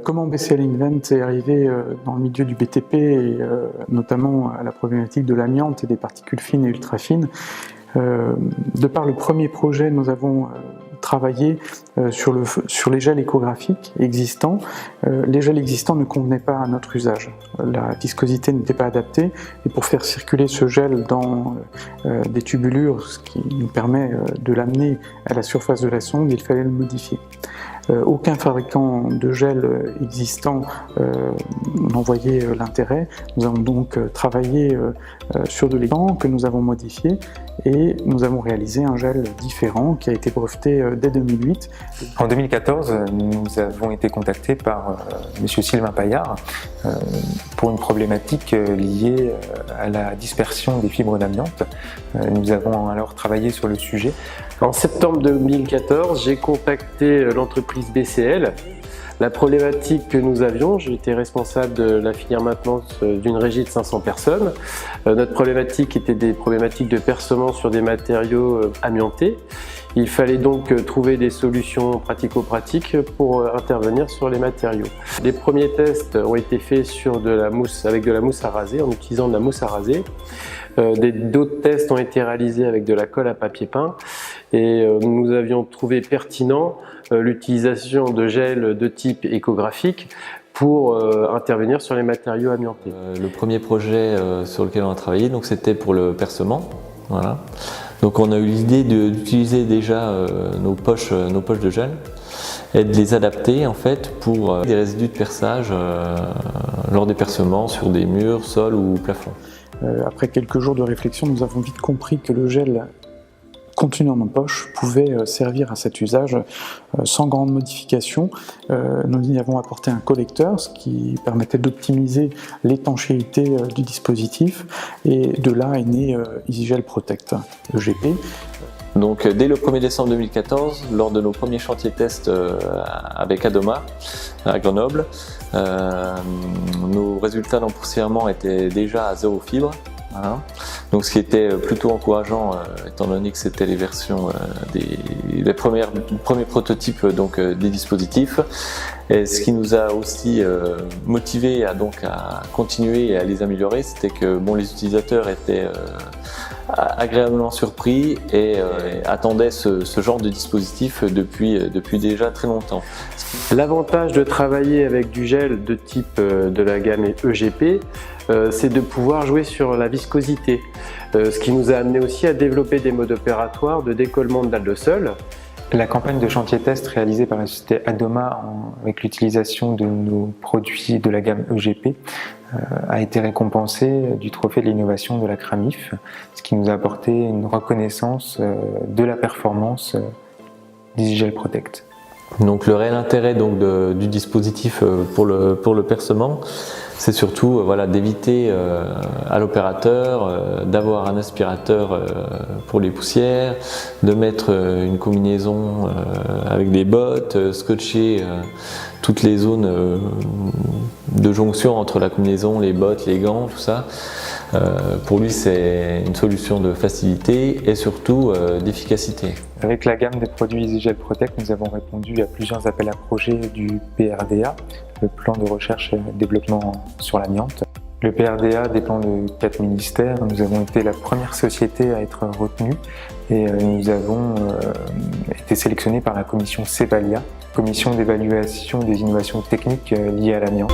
Comment BCL Invent est arrivé dans le milieu du BTP et notamment à la problématique de l'amiante et des particules fines et ultra fines. De par le premier projet, nous avons travaillé sur les gels échographiques existants. Les gels existants ne convenaient pas à notre usage. La viscosité n'était pas adaptée et pour faire circuler ce gel dans des tubulures, ce qui nous permet de l'amener à la surface de la sonde, il fallait le modifier. Aucun fabricant de gel existant n'en voyait l'intérêt. Nous avons donc travaillé sur de l'élan que nous avons modifié et nous avons réalisé un gel différent qui a été breveté dès 2008. En 2014, nous avons été contactés par M. Sylvain Paillard pour une problématique liée à la dispersion des fibres d'amiante. Nous avons alors travaillé sur le sujet. En septembre 2014, j'ai contacté l'entreprise BCL. La problématique que nous avions, j'étais responsable de la filière maintenance d'une régie de 500 personnes. Notre problématique était des problématiques de percement sur des matériaux amiantés. Il fallait donc trouver des solutions pratico-pratiques pour intervenir sur les matériaux. Les premiers tests ont été faits sur de la mousse, avec de la mousse à raser, en utilisant de la mousse à raser. D'autres tests ont été réalisés avec de la colle à papier peint et nous avions trouvé pertinent l'utilisation de gel de type échographique pour intervenir sur les matériaux amiantés. Le premier projet sur lequel on a travaillé, c'était pour le percement. Voilà. Donc on a eu l'idée d'utiliser déjà nos poches de gel et de les adapter en fait pour des résidus de perçage lors des percements sur des murs, sols ou plafonds. Après quelques jours de réflexion, nous avons vite compris que le gel contenu dans nos poches pouvait servir à cet usage sans grande modification. Nous y avons apporté un collecteur, ce qui permettait d'optimiser l'étanchéité du dispositif, et de là est né EasyGel Protect EGP. Donc dès le 1er décembre 2014, lors de nos premiers chantiers tests avec Adoma à Grenoble, nos résultats d'empoussièrement étaient déjà à 0 fibre. Voilà. Donc ce qui était plutôt encourageant étant donné que c'était les versions les premiers prototypes des dispositifs, et ce qui nous a aussi motivé à continuer et à les améliorer, c'était que les utilisateurs étaient agréablement surpris et attendaient ce genre de dispositif depuis déjà très longtemps. L'avantage de travailler avec du gel de type de la gamme EGP, c'est de pouvoir jouer sur la viscosité, ce qui nous a amené aussi à développer des modes opératoires de décollement de dalles de sol. La campagne de chantier test réalisée par la société Adoma avec l'utilisation de nos produits de la gamme EGP a été récompensée du trophée de l'innovation de la CRAMIF, ce qui nous a apporté une reconnaissance de la performance d'EasyGel Protect. Donc le réel intérêt du dispositif pour le percement, c'est surtout d'éviter à l'opérateur d'avoir un aspirateur pour les poussières, de mettre une combinaison avec des bottes, scotcher toutes les zones de jonction entre la combinaison, les bottes, les gants, tout ça. Pour lui, c'est une solution de facilité et surtout d'efficacité. Avec la gamme des produits EasyGel Protect, nous avons répondu à plusieurs appels à projets du PRDA, le plan de recherche et développement sur l'amiante. Le PRDA dépend de 4 ministères. Nous avons été la première société à être retenue et nous avons été sélectionnés par la commission CEVALIA, commission d'évaluation des innovations techniques liées à l'amiante.